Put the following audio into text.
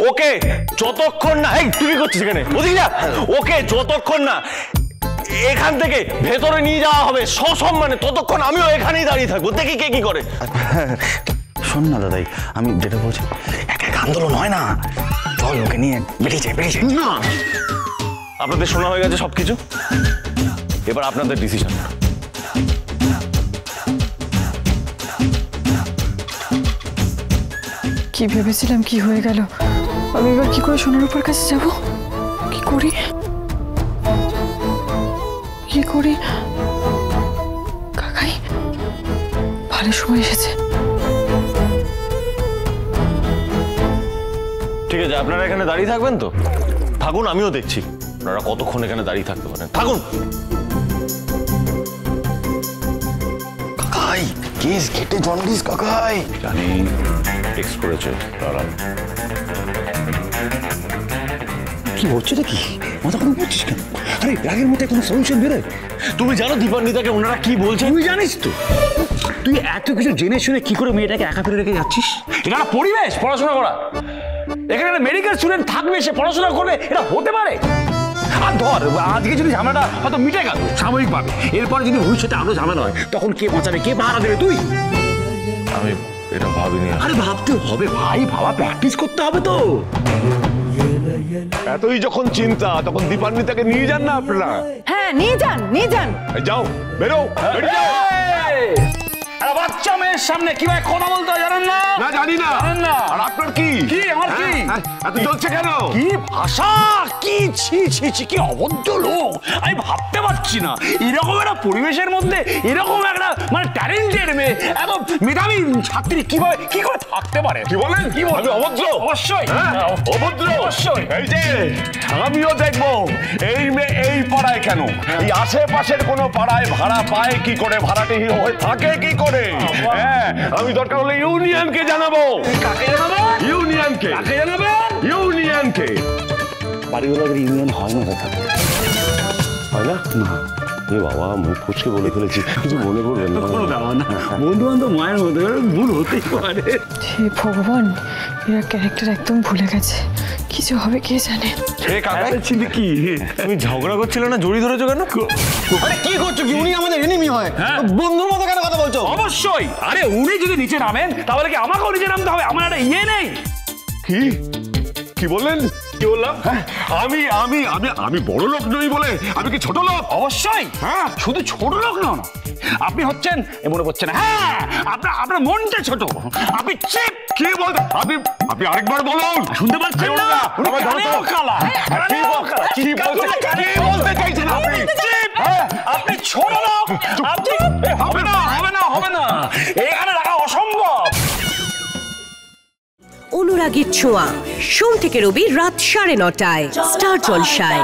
ওকে যতক্ষণ না, এই তুই কি করছিস এখানে? ওদিকে যা। ওকে যতক্ষণ না এখান থেকে ভেতরে নিয়ে যাওয়া হবে সসম্মানে, ততক্ষণ আমিও এখানেই দাঁড়িয়ে থাকবো, দেখি কে কি করে। শোন না দাদাই, আমি যেটা বলছি, এক এক আন্দোলন হয় না, চল ওকে নিয়ে বেরিয়ে যাই। না, আপনাদের শোনা হয়ে গেছে সবকিছু, এবার আপনাদের ডিসিশন। কি ভেবেছিলাম কি হয়ে গেল, আমি এবার কি করে সোনার উপর কাছে যাব? কি করি কি করি? কাকাই ভালো সময় এসেছে। ঠিক আছে, আপনারা এখানে দাঁড়িয়ে থাকবেন তো? থাকুন, আমিও দেখছি আপনারা কতক্ষণ এখানে দাঁড়িয়ে থাকতে পারেন। থাকুন। কাকাই কেস ঘেটে জন্ডিস কাকাই। জানি টেক্সট করেছে তারা। কি হচ্ছে নাকি? মাথা খারাপ করছিস কেন? আরে রাগের মধ্যে কোনো সলিউশন বেরোয়? তুমি জানো দীপান্বিতাকে ওনারা কি বলছে? তুই জানিস তো? তুই এত কিছু জেনে শুনে কি করে মেয়েটাকে একা ফেলে রেখে যাচ্ছিস? এটা পরিবেশ পড়াশোনা করা, এখানে একটা মেডিকেল স্টুডেন্ট থাকবে, সে পড়াশোনা করবে, এটা হতে পারে? আর ধর আজকে যদি ঝামেলাটা হয়তো মিটে গেল সাময়িকভাবে, এরপরে যদি ভবিষ্যতে আরো ঝামেলা হয়, তখন কে বাঁচাবে, কে পাহারা দেবে? তুই? আমি এটা ভাবিনি। আরে ভাবতে হবে ভাই, ভাবা প্র্যাকটিস করতে হবে তো। এতই যখন চিন্তা, তখন দীপান্বিতাকে নিয়ে যান না আপনারা। হ্যাঁ নিয়ে যান, নিয়ে যান। যাও, বেরো, বেরিয়ে যাও। একটা বাচ্চা মেয়ের সামনে কিভাবে কথা বলতে হয় জানেন না? না জানি না। জানেন না? আর আপনার কি? কি আমার কি? এত চলছে কেন? কি ভাষা, কি ছি ছি ছি, কি অভদ্র লোক! আমি ভাবতে পারছি না এরকম একটা পরিবেশের মধ্যে এরকম একটা মানে ট্যালেন্টেড মেয়ে, এত মেধাবী ছাত্রী কিভাবে কি করে থাকতে পারে? কি বলেন? কি বলেন? আমি অভদ্র? অবশ্যই অভদ্র? অবশ্যই। এই যে আমিও দেখবো এই মেয়ে এই পাড়ায় কেন, এই আশেপাশের কোনো পাড়ায় ভাড়া পায় কি করে, ভাড়াটে হয়ে থাকে কি করে? হ্যাঁ, আমি দরকার হলে ইউনিয়নকে জানাবো। কাকে জানাবে? ইউনিয়নকে। কাকে জানাবেন? ইউনিয়নকে। বাড়িওয়ালাদের ইউনিয়ন হয় না দাদা। হয় না? না। বাবা মুখ ফুচকে বলে ফেলেছি, কিছু মনে করবেন না। বন্ধু বান্ধব মায়ের মধ্যে ভুল হতেই পারে। হে ভগবান, এরা ক্যারেক্টার একদম ভুলে গেছে, কিছু হবে কে জানে। কি তুমি ঝগড়া করছিলে না, জড়ি ধরেছো কেন? আরে কি করছো কি? উনি আমাদের এনিমি হয়, বন্ধুর মতো কেন কথা বলছো? অবশ্যই। আরে উনি যদি নিচে নামেন তাহলে কি আমাকেও নিচে নামতে হবে? আমার একটা ইয়ে নেই। কি কি বললেন? কি বললাম? আমি আমি আমি আমি বড় লোক নই বলে আমি কি ছোট লোক? অবশ্যই। হ্যাঁ, শুধু ছোট লোক নন, আপনি হচ্ছেন মনে পড়ছে না, হ্যাঁ আপনার মনটা ছোট, আপনি চিপ। কি বলতে? আপনি আপনি আরেকবার বলুন। শুনতে পাচ্ছেন না? কি বলতে চাইছেন আপনি? আপনি ছোট লোক, আপনি হবে না হবে না হবে না, এখানে রাখা অসম্ভব। অনুরাগীর ছোঁয়া সোম থেকে রবি রাত 9:30টায় স্টার জলসায়।